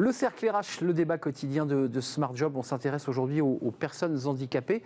Le cercle RH, le débat quotidien de Smart Job. On s'intéresse aujourd'hui aux personnes handicapées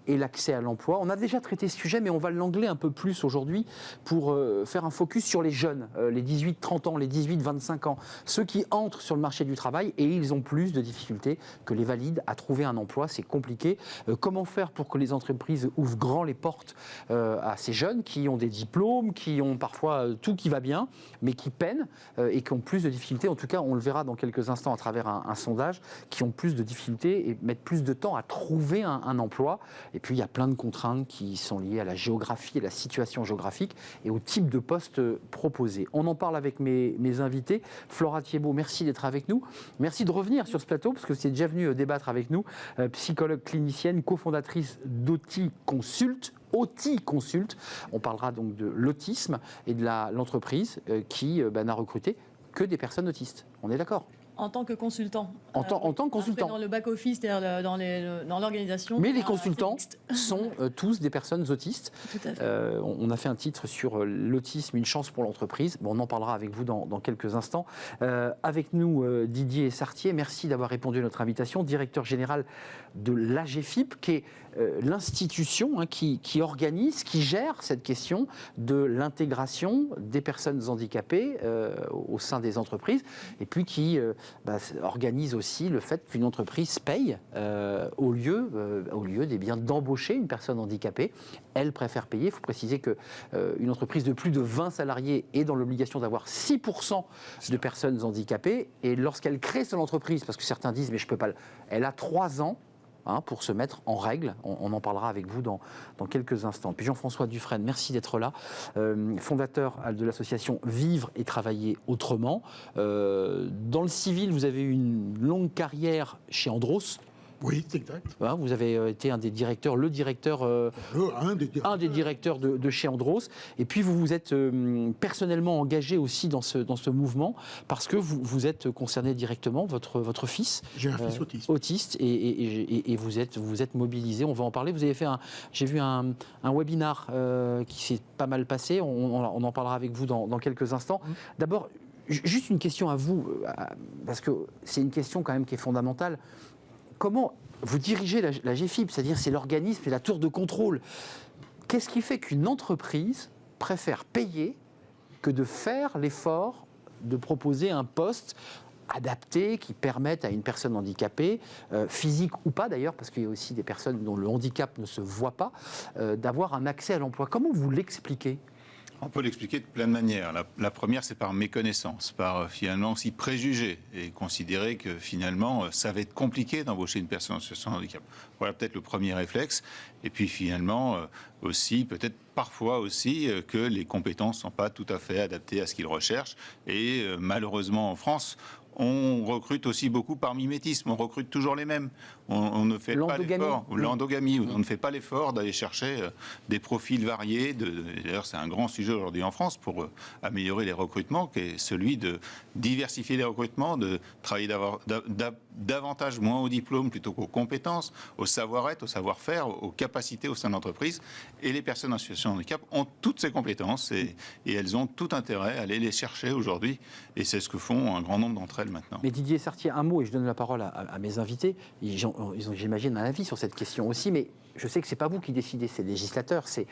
et l'accès à l'emploi. On a déjà traité ce sujet, mais on va l'angler un peu plus aujourd'hui pour faire un focus sur les jeunes, les 18-30 ans, les 18-25 ans, ceux qui entrent sur le marché du travail et ils ont plus de difficultés que les valides à trouver un emploi. C'est compliqué. Comment faire pour que les entreprises ouvrent grand les portes à ces jeunes qui ont des diplômes, qui ont parfois tout qui va bien, mais qui peinent et qui ont plus de difficultés. En tout cas, on le verra dans quelques instants à travers un sondage, qui ont plus de difficultés et mettent plus de temps à trouver un emploi. Et puis, il y a plein de contraintes qui sont liées à la géographie, à la situation géographique et au type de poste proposé. On en parle avec mes invités. Flora Thiebaud, merci d'être avec nous. Merci de revenir sur ce plateau, parce que vous êtes déjà venu débattre avec nous. Psychologue clinicienne, cofondatrice d'OTI Consult. OTI Consult. On parlera donc de l'autisme et de l'entreprise qui n'a recruté que des personnes autistes. On est d'accord ? En tant que consultant. En tant que consultant. Dans le back-office, c'est-à-dire dans l'organisation. Mais les consultants sont tous des personnes autistes. Tout à fait. On a fait un titre sur l'autisme, une chance pour l'entreprise. Bon, on en parlera avec vous dans quelques instants. Avec nous, Didier Sartier, merci d'avoir répondu à notre invitation. Directeur général de l'AGFIP, qui est l'institution qui organise, qui gère cette question de l'intégration des personnes handicapées au sein des entreprises. Et puis qui organise aussi le fait qu'une entreprise paye au lieu d'embaucher une personne handicapée. Elle préfère payer. Il faut préciser qu'une entreprise de plus de 20 salariés est dans l'obligation d'avoir 6% de personnes handicapées. Et lorsqu'elle crée son entreprise, parce que certains disent mais je ne peux pas, elle a 3 ans pour se mettre en règle. On en parlera avec vous dans quelques instants. Puis Jean-François Dufresne, merci d'être là, fondateur de l'association Vivre et Travailler Autrement. Dans le civil, vous avez eu une longue carrière chez Andros. Oui, c'est exact. Vous avez été un des directeurs, un des directeurs de chez Andros. Et puis vous vous êtes personnellement engagé aussi dans ce mouvement parce que vous êtes concerné directement, votre fils. J'ai un fils autiste et vous êtes mobilisé. On va en parler. Vous avez fait j'ai vu un webinar qui s'est pas mal passé. On en parlera avec vous dans quelques instants. D'abord, juste une question à vous, parce que c'est une question quand même qui est fondamentale. Comment vous dirigez la GFIP, c'est-à-dire c'est l'organisme, c'est la tour de contrôle. Qu'est-ce qui fait qu'une entreprise préfère payer que de faire l'effort de proposer un poste adapté qui permette à une personne handicapée, physique ou pas d'ailleurs, parce qu'il y a aussi des personnes dont le handicap ne se voit pas, d'avoir un accès à l'emploi. Comment vous l'expliquez ? On peut l'expliquer de plein de manières. La première, c'est par méconnaissance, par finalement aussi préjugé et considérer que finalement, ça va être compliqué d'embaucher une personne en situation de handicap. Voilà peut-être le premier réflexe. Et puis finalement, aussi, peut-être parfois aussi, que les compétences ne sont pas tout à fait adaptées à ce qu'ils recherchent. Et malheureusement, en France, on recrute aussi beaucoup par mimétisme. On recrute toujours les mêmes. On ne fait pas l'effort. L'endogamie. On ne fait pas l'effort d'aller chercher des profils variés. D'ailleurs, c'est un grand sujet aujourd'hui en France pour améliorer les recrutements, qui est celui de diversifier les recrutements, de travailler davantage moins au diplôme plutôt qu'aux compétences, au savoir-être, au savoir-faire, aux capacités au sein de l'entreprise. Et les personnes en situation de handicap ont toutes ces compétences et elles ont tout intérêt à aller les chercher aujourd'hui. Et c'est ce que font un grand nombre d'entre elles maintenant. Mais Didier Sartier, un mot, et je donne la parole à mes invités. Ils ont, j'imagine, un avis sur cette question aussi, mais je sais que ce n'est pas vous qui décidez, c'est le législateur, c'est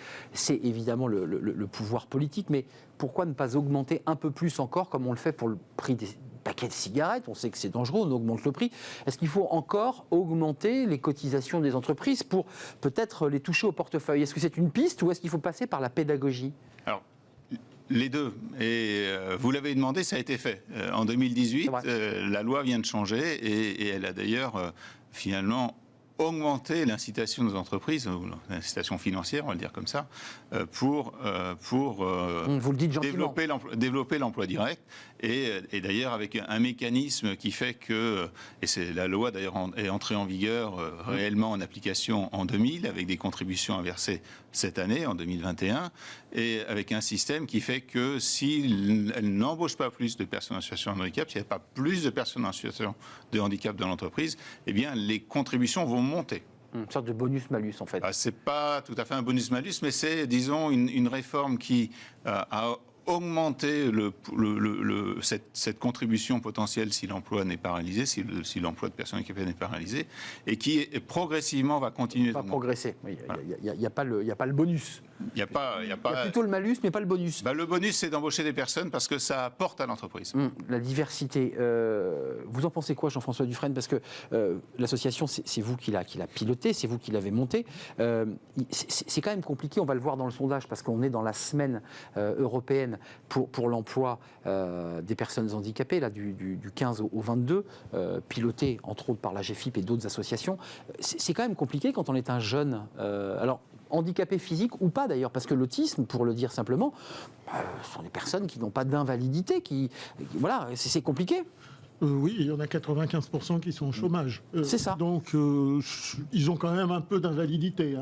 évidemment le pouvoir politique, mais pourquoi ne pas augmenter un peu plus encore, comme on le fait pour le prix des paquets de cigarettes? On sait que c'est dangereux, on augmente le prix. Est-ce qu'il faut encore augmenter les cotisations des entreprises pour peut-être les toucher au portefeuille? Est-ce que c'est une piste ou est-ce qu'il faut passer par la pédagogie? Alors, les deux. Et vous l'avez demandé, ça a été fait. En 2018, la loi vient de changer et elle a d'ailleurs finalement augmenté l'incitation des entreprises, ou l'incitation financière, on va le dire comme ça, pour vous le dites gentiment, développer l'emploi direct. Et d'ailleurs avec un mécanisme qui fait que, et c'est la loi d'ailleurs est entrée en vigueur réellement en application en 2000, avec des contributions à verser cette année, en 2021, et avec un système qui fait que si elle n'embauche pas plus de personnes en situation de handicap, s'il n'y a pas plus de personnes en situation de handicap dans l'entreprise, eh bien les contributions vont monter. Une sorte de bonus-malus, en fait. C'est pas tout à fait un bonus-malus, mais c'est, disons, une réforme qui a augmenter cette contribution potentielle si l'emploi n'est pas réalisé, si l'emploi de personnes handicapées n'est pas réalisé, et qui progressivement va continuer. Pas progresser. Il n'y a pas le bonus. Il y a plutôt le malus, mais pas le bonus. Le bonus, c'est d'embaucher des personnes parce que ça apporte à l'entreprise. La diversité. Vous en pensez quoi, Jean-François Dufresne? Parce que l'association, c'est vous qui l'a pilotée, c'est vous qui l'avez montée. C'est quand même compliqué, on va le voir dans le sondage, parce qu'on est dans la semaine européenne pour l'emploi des personnes handicapées, là, du 15 au 22, pilotée entre autres par la GFIP et d'autres associations. C'est quand même compliqué quand on est un jeune. Alors, handicapé physique ou pas d'ailleurs, parce que l'autisme, pour le dire simplement, ce sont des personnes qui n'ont pas d'invalidité, voilà, c'est compliqué. Oui, il y en a 95% qui sont au chômage. C'est ça. Donc, ils ont quand même un peu d'invalidité,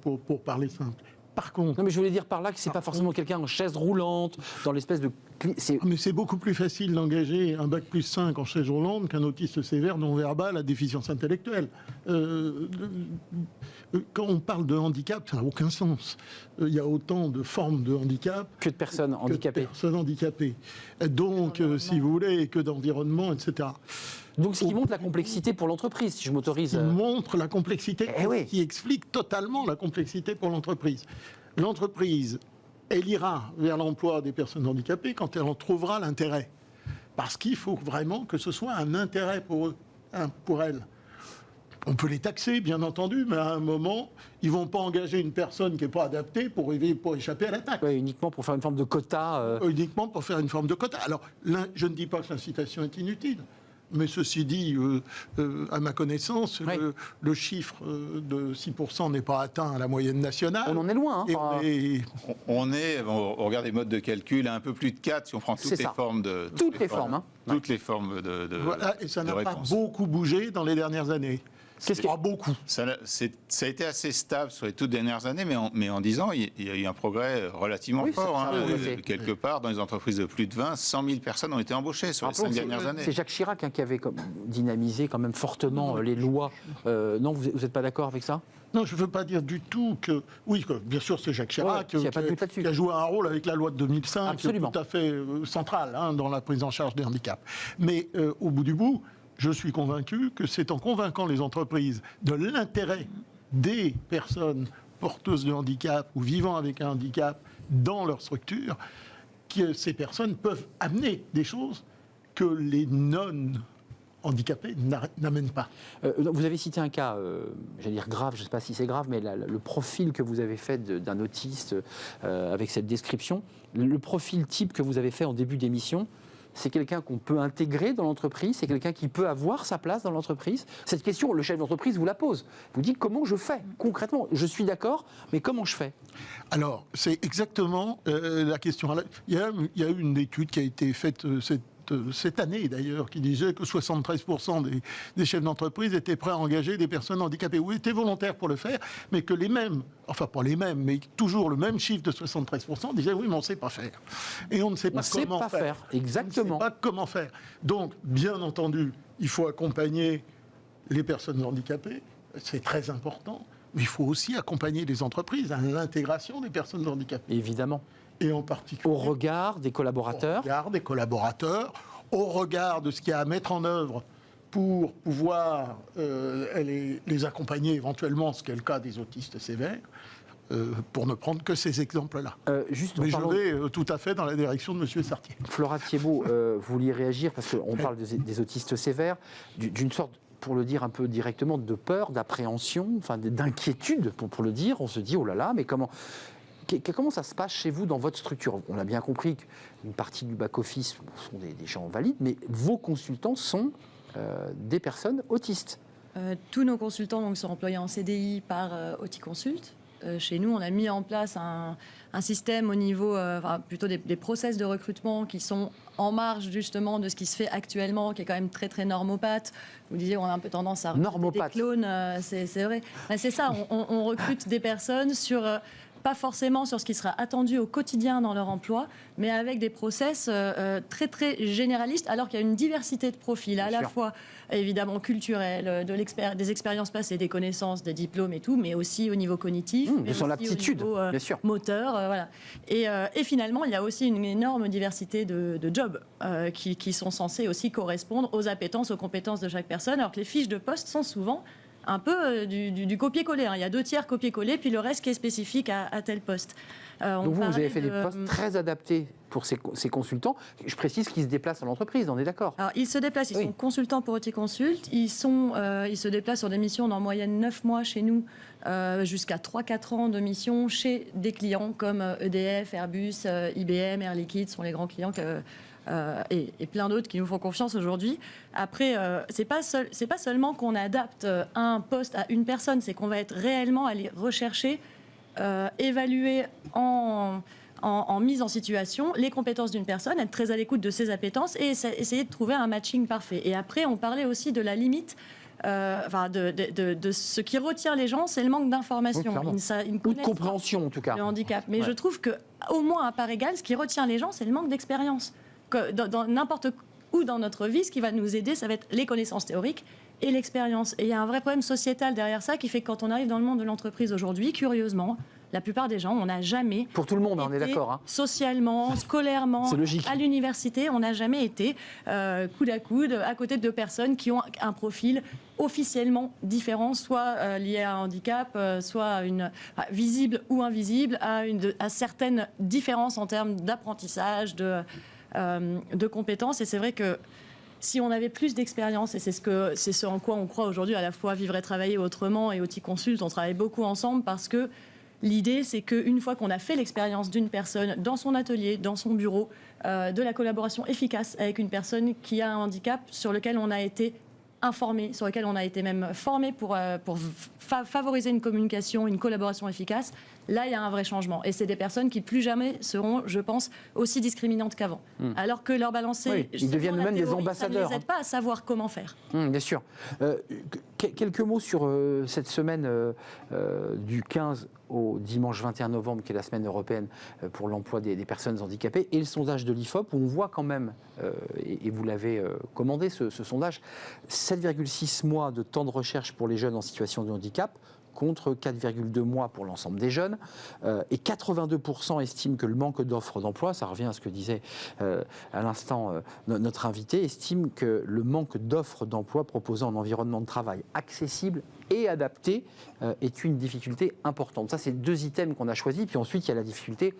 pour parler simple. Par contre... Non, mais je voulais dire par là que c'est pas forcément quelqu'un en chaise roulante, dans l'espèce de... Mais c'est beaucoup plus facile d'engager un bac plus 5 en chaise roulante qu'un autiste sévère non-verbal à déficience intellectuelle. Quand on parle de handicap, ça n'a aucun sens. Il y a autant de formes de handicap que de personnes handicapées. Donc, si vous voulez, que d'environnement, etc. Donc, ce qui montre la complexité pour l'entreprise, si je m'autorise. Ce qui montre la complexité, oui. Qui explique totalement la complexité pour l'entreprise. L'entreprise, elle ira vers l'emploi des personnes handicapées quand elle en trouvera l'intérêt. Parce qu'il faut vraiment que ce soit un intérêt pour eux, pour elles. On peut les taxer, bien entendu, mais à un moment, ils ne vont pas engager une personne qui n'est pas adaptée pour échapper à la taxe. Oui, uniquement pour faire une forme de quota. Uniquement pour faire une forme de quota. Alors, je ne dis pas que l'incitation est inutile. Mais ceci dit, à ma connaissance, oui. le chiffre de 6% n'est pas atteint à la moyenne nationale. On en est loin. On regarde les modes de calcul à un peu plus de 4 si on prend toutes les formes de... Toutes les formes. Toutes les formes de voilà, et ça n'a pas réponse. beaucoup bougé dans les dernières années. Pas beaucoup. Ça a été assez stable sur les toutes dernières années, mais en 10 ans, il y a eu un progrès relativement fort. Quelque part, dans les entreprises de plus de 20, 100 000 personnes ont été embauchées sur les 5 dernières années. C'est Jacques Chirac qui avait dynamisé quand même fortement les lois. Non, vous n'êtes pas d'accord avec ça ? Non, je ne veux pas dire du tout que... Oui, bien sûr, c'est Jacques Chirac qui a joué un rôle avec la loi de 2005 tout à fait central dans la prise en charge des handicaps. Mais au bout du bout, je suis convaincu que c'est en convainquant les entreprises de l'intérêt des personnes porteuses de handicap ou vivant avec un handicap dans leur structure que ces personnes peuvent amener des choses que les non-handicapés n'amènent pas. Vous avez cité un cas, j'allais dire grave, je ne sais pas si c'est grave, mais le profil que vous avez fait d'un autiste avec cette description, le profil type que vous avez fait en début d'émission, c'est quelqu'un qu'on peut intégrer dans l'entreprise, c'est quelqu'un qui peut avoir sa place dans l'entreprise. Cette question, le chef d'entreprise vous la pose. Vous dit comment je fais concrètement. Je suis d'accord, mais comment je fais? Alors, c'est exactement la question. Il y a eu une étude qui a été faite cette année d'ailleurs, qui disait que 73% des chefs d'entreprise étaient prêts à engager des personnes handicapées, ou étaient volontaires pour le faire, mais que les mêmes, enfin pas les mêmes, mais toujours le même chiffre de 73% disaient oui, mais on ne sait pas faire. Et on ne sait pas comment faire. Exactement. On ne sait pas comment faire. Donc, bien entendu, il faut accompagner les personnes handicapées, c'est très important, mais il faut aussi accompagner les entreprises à l'intégration des personnes handicapées. Évidemment. Et en particulier... Au regard des collaborateurs. Au regard de ce qu'il y a à mettre en œuvre pour pouvoir les accompagner éventuellement, ce qui est le cas des autistes sévères, pour ne prendre que ces exemples-là. Mais je vais tout à fait dans la direction de M. Sartier. Flora Thiébaut, vous vouliez réagir, parce qu'on parle des autistes sévères, d'une sorte, pour le dire un peu directement, de peur, d'appréhension, enfin d'inquiétude, pour le dire. On se dit, oh là là, mais comment ça se passe chez vous dans votre structure? On a bien compris qu'une partie du back-office sont des gens valides, mais vos consultants sont des personnes autistes. Tous nos consultants donc, sont employés en CDI par Auticonsult. Chez nous, on a mis en place un système au niveau, plutôt des process de recrutement qui sont en marge justement de ce qui se fait actuellement, qui est quand même très très normopathe. Vous disiez, on a un peu tendance à recruter des clones, c'est vrai. Ben, c'est ça, on recrute des personnes sur pas forcément sur ce qui sera attendu au quotidien dans leur emploi, mais avec des process très très généralistes, alors qu'il y a une diversité de profils, à la fois évidemment culturels, des expériences passées, des connaissances, des diplômes et tout, mais aussi au niveau cognitif, de son aptitude, bien sûr, moteur, voilà. Et finalement, il y a aussi une énorme diversité de jobs qui sont censés aussi correspondre aux appétences, aux compétences de chaque personne, alors que les fiches de poste sont souvent un peu du copier-coller. Il y a 2 tiers copier-coller, puis le reste qui est spécifique à tel poste. Donc vous avez fait des postes très adaptés pour ces consultants. Je précise qu'ils se déplacent à l'entreprise, on est d'accord? Alors, ils se déplacent, ils sont consultants pour OT-Consult. Ils se déplacent sur des missions d'en moyenne 9 mois chez nous, jusqu'à 3-4 ans de missions chez des clients comme EDF, Airbus, IBM, Air Liquide sont les grands clients et plein d'autres qui nous font confiance aujourd'hui. Après, c'est pas seulement qu'on adapte un poste à une personne, c'est qu'on va être réellement allé rechercher, évaluer en mise en situation les compétences d'une personne, être très à l'écoute de ses appétences et essayer de trouver un matching parfait. Et après, on parlait aussi de la limite. De ce qui retient les gens, c'est le manque d'information. Ou de compréhension, en tout cas. Le handicap. Mais je trouve qu'au moins à part égale, ce qui retient les gens, c'est le manque d'expérience. Dans n'importe où dans notre vie, ce qui va nous aider, ça va être les connaissances théoriques et l'expérience. Et il y a un vrai problème sociétal derrière ça qui fait que quand on arrive dans le monde de l'entreprise aujourd'hui, curieusement, la plupart des gens, on n'a jamais... Pour tout le monde, on est d'accord. Socialement, scolairement, à l'université, on n'a jamais été coude à coude à côté de 2 personnes qui ont un profil officiellement différent, soit lié à un handicap, soit visible ou invisible, à certaines différences en termes d'apprentissage, de compétences. Et c'est vrai que si on avait plus d'expérience, et c'est ce en quoi on croit aujourd'hui, à la fois Vivre et Travailler autrement et OT-Consult, on travaille beaucoup ensemble parce que l'idée, c'est qu'une fois qu'on a fait l'expérience d'une personne dans son atelier, dans son bureau, de la collaboration efficace avec une personne qui a un handicap sur lequel on a été informé, sur lequel on a été même formé pour favoriser une communication, une collaboration efficace, là, il y a un vrai changement. Et c'est des personnes qui plus jamais seront, je pense, aussi discriminantes qu'avant. Alors que leur balancer... ils deviennent même des ambassadeurs. Ça ne les aide pas à savoir comment faire. Bien sûr. Quelques mots sur cette semaine du 15 au dimanche 21 novembre, qui est la semaine européenne pour l'emploi des personnes handicapées, et le sondage de l'IFOP, où on voit quand même, et vous l'avez commandé, ce sondage, 7,6 mois de temps de recherche pour les jeunes en situation de handicap, contre 4,2 mois pour l'ensemble des jeunes. Et 82% estiment que le manque d'offres d'emploi, ça revient à ce que disait à l'instant notre invité, estime que le manque d'offres d'emploi proposant un environnement de travail accessible et adapté est une difficulté importante. Ça, c'est 2 items qu'on a choisis. Puis ensuite, il y a la difficulté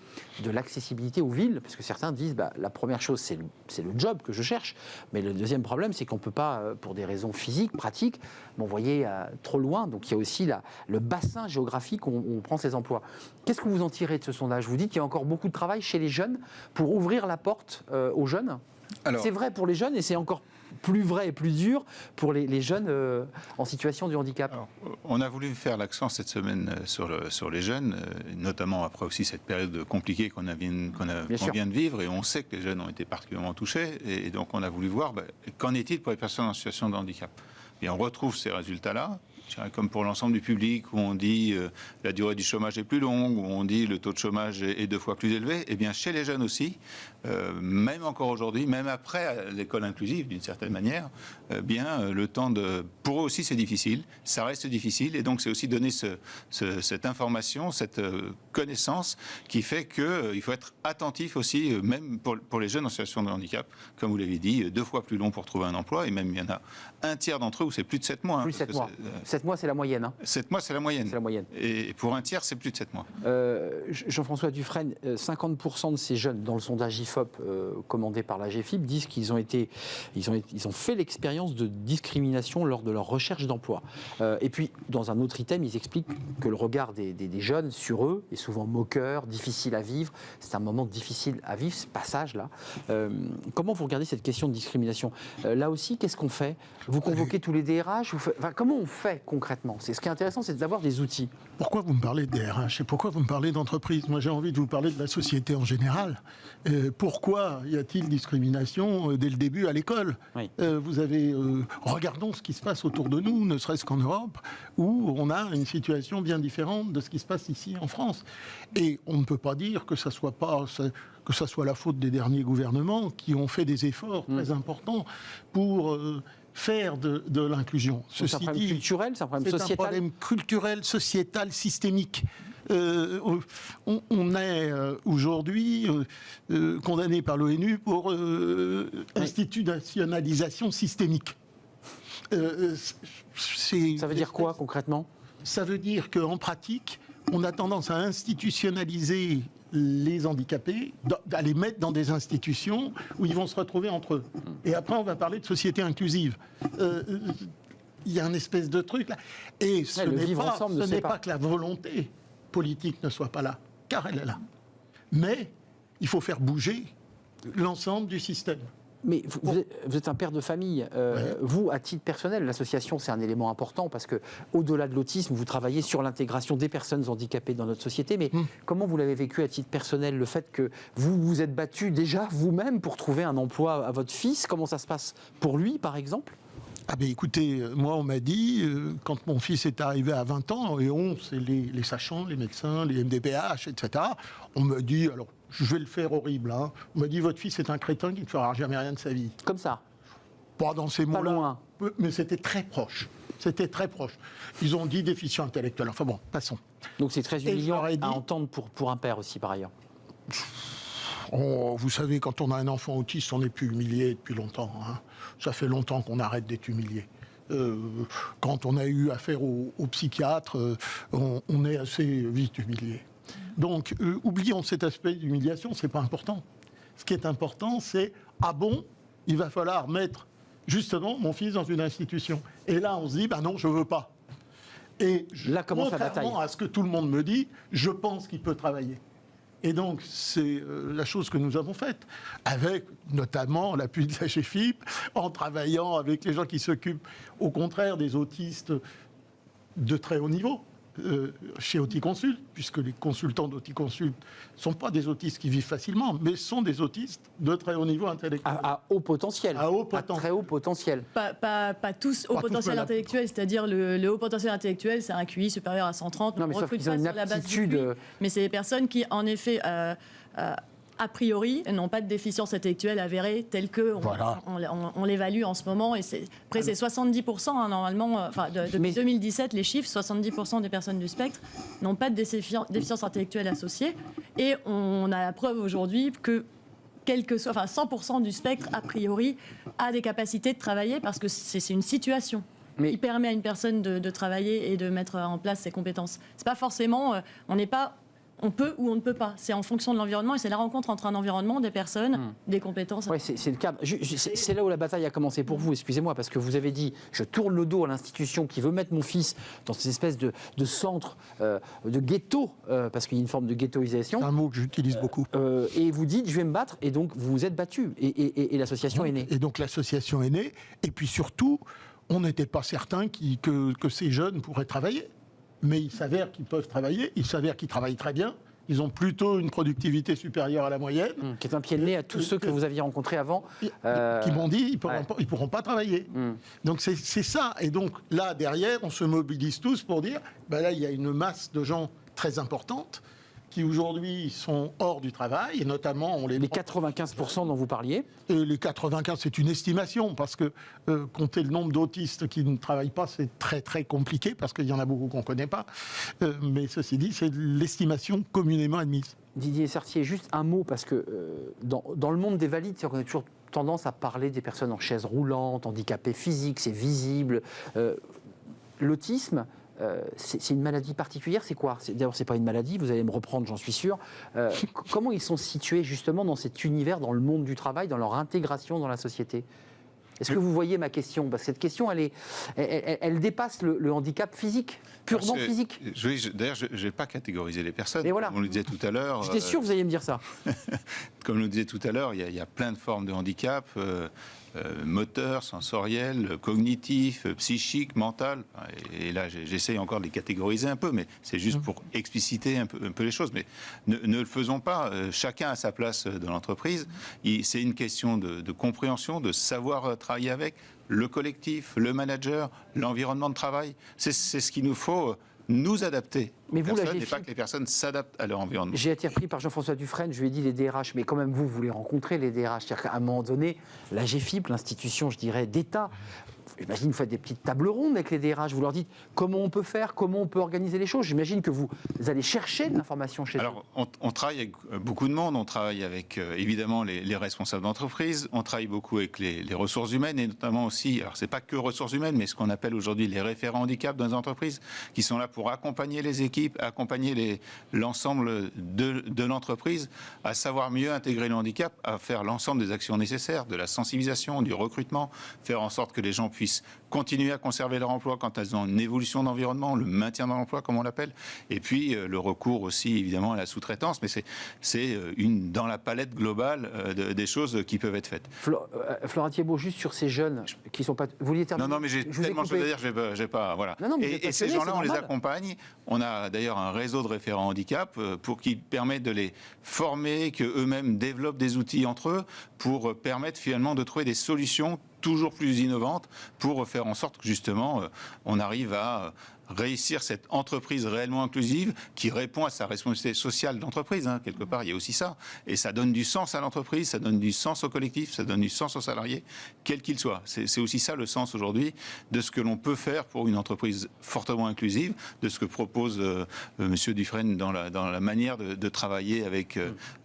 de l'accessibilité aux villes, parce que certains disent, la première chose, c'est le job que je cherche, mais le deuxième problème, c'est qu'on ne peut pas, pour des raisons physiques, pratiques, m'envoyer trop loin. Donc il y a aussi le bassin géographique où on prend ces emplois. Qu'est-ce que vous en tirez de ce sondage? Vous dites qu'il y a encore beaucoup de travail chez les jeunes pour ouvrir la porte aux jeunes. C'est vrai pour les jeunes et c'est encore plus vrai et plus dur pour les jeunes en situation de handicap. Alors, on a voulu faire l'accent cette semaine sur les jeunes, notamment après aussi cette période compliquée qu'on vient de vivre, et on sait que les jeunes ont été particulièrement touchés, et donc on a voulu voir qu'en est-il pour les personnes en situation de handicap. Et on retrouve ces résultats-là, comme pour l'ensemble du public, où on dit la durée du chômage est plus longue, où on dit le taux de chômage est 2 fois plus élevé, et bien chez les jeunes aussi, même encore aujourd'hui, même après l'école inclusive d'une certaine manière, le temps pour eux aussi c'est difficile, ça reste difficile, et donc c'est aussi donner cette information, cette connaissance qui fait qu'il faut être attentif aussi, même pour les jeunes en situation de handicap, comme vous l'avez dit, 2 fois plus long pour trouver un emploi, et même il y en a un tiers d'entre eux où c'est plus de 7 mois. Plus 7 mois. 7 mois, c'est la moyenne. 7 mois, c'est la moyenne. C'est la moyenne. Et pour un tiers, c'est plus de 7 mois. Jean-François Dufresne, 50% de ces jeunes, dans le sondage IFOP commandé par la GFIP, disent qu'ils ont fait l'expérience de discrimination lors de leur recherche d'emploi. Et puis, dans un autre item, ils expliquent que le regard des jeunes sur eux est souvent moqueur, difficile à vivre. C'est un moment difficile à vivre, ce passage-là. Comment vous regardez cette question de discrimination? Là aussi, qu'est-ce qu'on fait? Vous convoquez tous les DRH comment on fait concrètement? Ce qui est intéressant, c'est d'avoir des outils. Pourquoi vous me parlez de DRH et pourquoi vous me parlez d'entreprise? Moi, j'ai envie de vous parler de la société en général. Pourquoi y a-t-il discrimination dès le début à l'école? Oui. Regardons ce qui se passe autour de nous, ne serait-ce qu'en Europe, où on a une situation bien différente de ce qui se passe ici en France. Et on ne peut pas dire que ça soit la faute des derniers gouvernements qui ont fait des efforts très importants pour faire de l'inclusion. C'est un problème culturel, c'est un problème sociétal. C'est un problème culturel, sociétal, systémique. On est aujourd'hui condamné par l'ONU pour institutionnalisation systémique. Ça veut dire quoi concrètement? Ça veut dire qu'en pratique, on a tendance à institutionnaliser les handicapés, à les mettre dans des institutions où ils vont se retrouver entre eux. Et après, on va parler de société inclusive. Il y a une espèce de truc là. Et ce n'est pas que la volonté politique ne soit pas là, car elle est là. Mais il faut faire bouger l'ensemble du système. Mais vous êtes un père de famille. Vous, à titre personnel, l'association, c'est un élément important parce que, au-delà de l'autisme, vous travaillez sur l'intégration des personnes handicapées dans notre société. Mais comment vous l'avez vécu à titre personnel, le fait que vous vous êtes battu déjà vous-même pour trouver un emploi à votre fils? Comment ça se passe pour lui, par exemple? Ah ben écoutez, moi on m'a dit, quand mon fils est arrivé à 20 ans, et c'est les sachants, les médecins, les MDPH, etc., on me dit, alors je vais le faire horrible, hein, on m'a dit votre fils est un crétin qui ne fera jamais rien de sa vie. Comme ça? Pas dans ces mots-là, loin. Mais c'était très proche. C'était très proche. Ils ont dit déficient intellectuel. Enfin bon, passons. Donc c'est très humiliant à entendre pour un père aussi, par ailleurs. Vous savez, quand on a un enfant autiste, on n'est plus humilié depuis longtemps. Hein. Ça fait longtemps qu'on arrête d'être humilié. Quand on a eu affaire au psychiatre, on est assez vite humilié. Donc, oublions cet aspect d'humiliation, c'est pas important. Ce qui est important, c'est il va falloir mettre justement mon fils dans une institution. Et là, on se dit, non, je veux pas. Et là commence la bataille. Contrairement à ce que tout le monde me dit, je pense qu'il peut travailler. Et donc, c'est la chose que nous avons faite, avec notamment l'appui de la GFIP, en travaillant avec les gens qui s'occupent, au contraire, des autistes de très haut niveau, chez Auticonsult, puisque les consultants d'Auticonsult ne sont pas des autistes qui vivent facilement, mais sont des autistes de très haut niveau intellectuel. À haut potentiel. À très haut potentiel. Pas tous haut potentiel intellectuel, c'est-à-dire le haut potentiel intellectuel, c'est un QI supérieur à 130. Non, mais sauf qu'ils ont une aptitude. Mais c'est des personnes qui, en effet, a priori, n'ont pas de déficience intellectuelle avérée telle qu'on l'évalue en ce moment. Et c'est 70%, hein, normalement, depuis 2017, les chiffres, 70% des personnes du spectre n'ont pas de déficience intellectuelle associée. Et on a la preuve aujourd'hui que 100% du spectre, a priori, a des capacités de travailler parce que c'est une situation. qui permet à une personne de travailler et de mettre en place ses compétences. C'est pas forcément, on peut ou on ne peut pas. C'est en fonction de l'environnement et c'est la rencontre entre un environnement, des personnes, des compétences. Oui, c'est le cadre. C'est là où la bataille a commencé pour vous, excusez-moi, parce que vous avez dit, je tourne le dos à l'institution qui veut mettre mon fils dans cette espèce de centre, de ghetto, parce qu'il y a une forme de ghettoisation. C'est un mot que j'utilise beaucoup. Et vous dites, je vais me battre, et donc vous vous êtes battu, et l'association est née. Et donc l'association est née, et puis surtout, on n'était pas certain que ces jeunes pourraient travailler. Mais il s'avère qu'ils peuvent travailler, il s'avère qu'ils travaillent très bien, ils ont plutôt une productivité supérieure à la moyenne. Qui est un pied de nez à tous ceux que vous aviez rencontrés avant. Qui m'ont dit qu'ils ne pourront pas travailler. Donc c'est ça. Et donc là, derrière, on se mobilise tous pour dire, là, il y a une masse de gens très importante qui aujourd'hui sont hors du travail, et notamment les 95% dont vous parliez. Et les 95%, c'est une estimation, parce que compter le nombre d'autistes qui ne travaillent pas, c'est très très compliqué, parce qu'il y en a beaucoup qu'on ne connaît pas. Mais ceci dit, c'est l'estimation communément admise. Didier Sartier, juste un mot, parce que dans le monde des valides, on a toujours tendance à parler des personnes en chaise roulante, handicapées physiques, c'est visible. L'autisme, c'est une maladie particulière, c'est quoi? D'abord, c'est pas une maladie, vous allez me reprendre, j'en suis sûr. Comment ils sont situés justement dans cet univers, dans le monde du travail, dans leur intégration dans la société? Est-ce que vous voyez ma question? Parce que cette question, elle dépasse le handicap physique, purement physique. D'ailleurs, je n'ai pas catégorisé les personnes. Et voilà. Comme on le disait tout à l'heure. J'étais sûr que vous alliez me dire ça. Comme on le disait tout à l'heure, il y a plein de formes de handicap. moteur, sensoriel, cognitif, psychique, mental. Et là, j'essaye encore de les catégoriser un peu, mais c'est juste pour expliciter un peu les choses. Mais ne le faisons pas. Chacun a sa place dans l'entreprise. C'est une question de compréhension, de savoir travailler avec le collectif, le manager, l'environnement de travail. C'est ce qu'il nous faut. Nous adapter. Mais vous, et pas que les personnes s'adaptent à leur environnement. J'ai été repris par Jean-François Dufresne, je lui ai dit les DRH, mais quand même vous les rencontrez, les DRH. C'est-à-dire qu'à un moment donné, la GFIP, l'institution, je dirais, d'État, j'imagine vous faites des petites tables rondes avec les DRH, vous leur dites comment on peut faire, comment on peut organiser les choses. J'imagine que vous allez chercher de l'information chez eux. Alors, on travaille avec beaucoup de monde, on travaille avec évidemment les responsables d'entreprise, on travaille beaucoup avec les ressources humaines et notamment aussi, alors c'est pas que ressources humaines, mais ce qu'on appelle aujourd'hui les référents handicap dans les entreprises, qui sont là pour accompagner les équipes, accompagner l'ensemble de l'entreprise à savoir mieux intégrer le handicap, à faire l'ensemble des actions nécessaires, de la sensibilisation, du recrutement, faire en sorte que les gens puissent continuer à conserver leur emploi quand elles ont une évolution d'environnement, le maintien dans l'emploi, comme on l'appelle, et puis le recours aussi évidemment à la sous-traitance, mais c'est dans la palette globale des choses qui peuvent être faites. Flora Thiebaud, juste sur ces jeunes qui ne sont pas... Vous vouliez terminer ? Non, mais j'ai tellement de choses à dire, j'ai pas... Voilà. Non, et ces gens-là, on les accompagne. On a d'ailleurs un réseau de référents handicap pour qui permet de les former, qu'eux-mêmes développent des outils entre eux pour permettre finalement de trouver des solutions toujours plus innovantes pour faire en sorte que justement on arrive à réussir cette entreprise réellement inclusive qui répond à sa responsabilité sociale d'entreprise. Quelque part, il y a aussi ça. Et ça donne du sens à l'entreprise, ça donne du sens au collectif, ça donne du sens aux salariés, quel qu'il soit. C'est aussi ça le sens aujourd'hui de ce que l'on peut faire pour une entreprise fortement inclusive, de ce que propose M. Dufresne dans la manière de travailler avec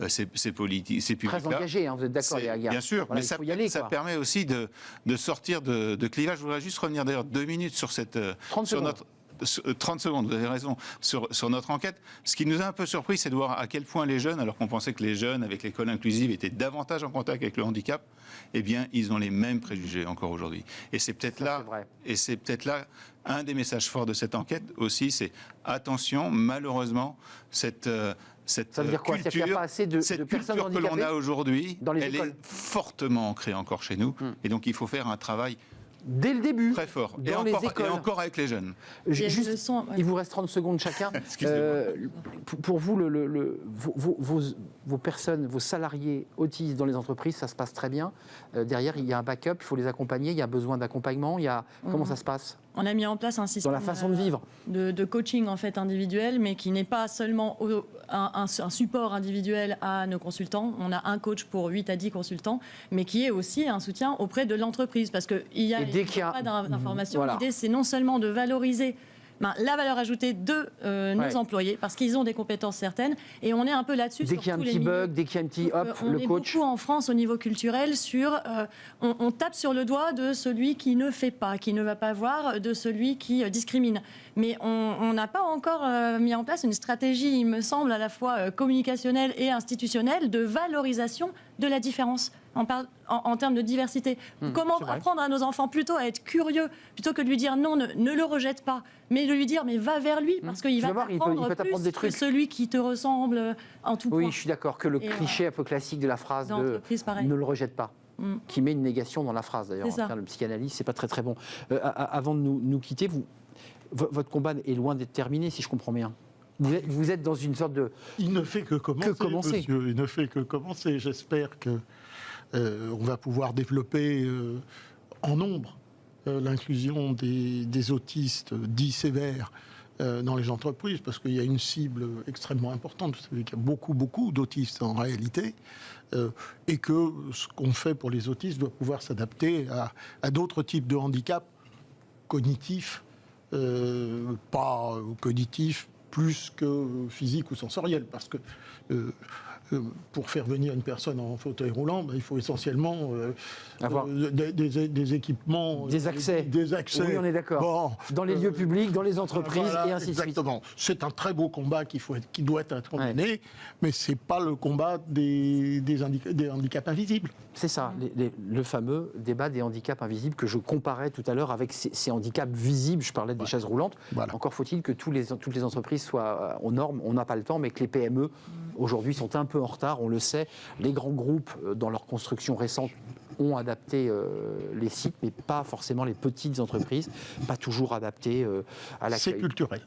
ces politiques, ces publics-là. Très engagé, vous êtes d'accord, bien sûr, voilà, mais ça permet aussi de sortir de clivage. Je voudrais juste revenir d'ailleurs 2 minutes sur cette... 30 secondes, vous avez raison, sur notre enquête. Ce qui nous a un peu surpris, c'est de voir à quel point les jeunes, alors qu'on pensait que les jeunes, avec l'école inclusive, étaient davantage en contact avec le handicap, eh bien, ils ont les mêmes préjugés encore aujourd'hui. Et c'est peut-être là un des messages forts de cette enquête aussi, c'est attention, malheureusement, cette ça veut dire quoi ? culture, qu'il n'y a pas assez de personnes culture que l'on a aujourd'hui, elle écoles. est fortement ancrée encore chez nous. Et donc, il faut faire un travail dès le début, très fort, dans les écoles. Et encore avec les jeunes. Juste, il vous reste 30 secondes chacun. Pour vous, vos personnes, vos salariés autistes dans les entreprises, ça se passe très bien. Derrière, il y a un backup, il faut les accompagner, il y a besoin d'accompagnement. Comment ça se passe ? On a mis en place un système dans la façon de vivre de coaching en fait individuel, mais qui n'est pas seulement un support individuel à nos consultants. On a un coach pour 8 à 10 consultants, mais qui est aussi un soutien auprès de l'entreprise, parce qu'il y a pas d'information. Voilà. L'idée, c'est non seulement de valoriser la valeur ajoutée de nos employés, parce qu'ils ont des compétences certaines, et on est un peu là-dessus. Dès qu'il y a un petit bug, dès qu'il y a un petit hop, le coach. On est beaucoup en France au niveau culturel sur... on tape sur le doigt de celui qui ne fait pas, qui ne va pas voir, de celui qui discrimine. Mais on n'a pas encore mis en place une stratégie, il me semble, à la fois communicationnelle et institutionnelle, de valorisation de la différence. On parle en termes de diversité. Comment apprendre à nos enfants plutôt à être curieux, plutôt que de lui dire non, ne le rejette pas, mais de lui dire mais va vers lui, parce qu'il va t'apprendre plus des trucs. Que celui qui te ressemble en tout point. Oui, je suis d'accord, que le cliché un peu classique de la phrase de ne le rejette pas. Qui met une négation dans la phrase, d'ailleurs. En termes de psychanalyse, c'est pas très très bon. Avant de nous quitter, votre combat est loin d'être terminé, si je comprends bien. Vous êtes dans une sorte de... Il ne fait que commencer, monsieur. Il ne fait que commencer. J'espère que on va pouvoir développer en nombre l'inclusion des autistes dits sévères dans les entreprises, parce qu'il y a une cible extrêmement importante. Vous savez qu'il y a beaucoup d'autistes en réalité, et que ce qu'on fait pour les autistes doit pouvoir s'adapter à d'autres types de handicaps cognitifs, pas cognitifs plus que physique ou sensoriel, parce que pour faire venir une personne en fauteuil roulant, il faut essentiellement avoir des équipements, des accès. Oui, on est d'accord. Dans les lieux publics, dans les entreprises, et ainsi de suite. Exactement. C'est un très beau combat qui doit être mené, mais c'est pas le combat des handicaps invisibles. C'est ça, le fameux débat des handicaps invisibles que je comparais tout à l'heure avec ces handicaps visibles. Je parlais des chaises roulantes. Voilà. Encore faut-il que toutes les entreprises soient aux normes. On n'a pas le temps, mais que les PME aujourd'hui sont un peu en retard, on le sait. Les grands groupes, dans leur construction récente, ont adapté les sites, mais pas forcément les petites entreprises, pas toujours adaptées à l'accueil. C'est culturel.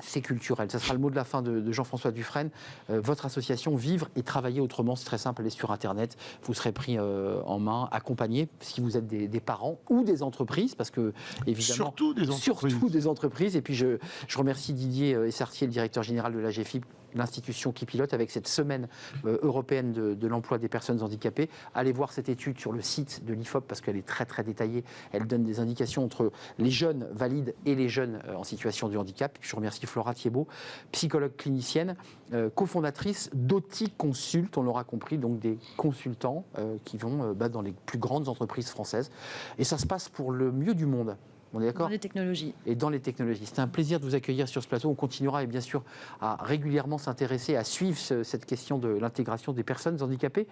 C'est culturel. Ça sera le mot de la fin de Jean-François Dufresne. Votre association Vivre et Travailler Autrement, c'est très simple, allez sur Internet, vous serez pris en main, accompagné, si vous êtes des parents ou des entreprises, parce que, évidemment... Surtout des entreprises. Et puis, je remercie Didier Essartier, le directeur général de l'AGFIP, l'institution qui pilote avec cette semaine européenne de l'emploi des personnes handicapées. Allez voir cette étude sur le site de l'IFOP parce qu'elle est très très détaillée. Elle donne des indications entre les jeunes valides et les jeunes en situation de handicap. Je remercie Flora Thiebaud, psychologue clinicienne, cofondatrice d'Auti Consult, on l'aura compris, donc des consultants qui vont dans les plus grandes entreprises françaises. Et ça se passe pour le mieux du monde. On est d'accord ? Dans les technologies. Et dans les technologies. C'était un plaisir de vous accueillir sur ce plateau. On continuera et bien sûr à régulièrement s'intéresser, à suivre cette question de l'intégration des personnes handicapées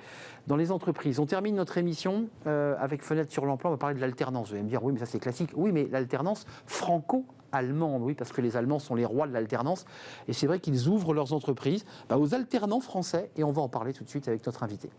dans les entreprises. On termine notre émission avec Fenêtre sur l'emploi. On va parler de l'alternance. Vous allez me dire, oui, mais ça c'est classique. Oui, mais l'alternance franco-allemande, oui, parce que les Allemands sont les rois de l'alternance. Et c'est vrai qu'ils ouvrent leurs entreprises aux alternants français. Et on va en parler tout de suite avec notre invité.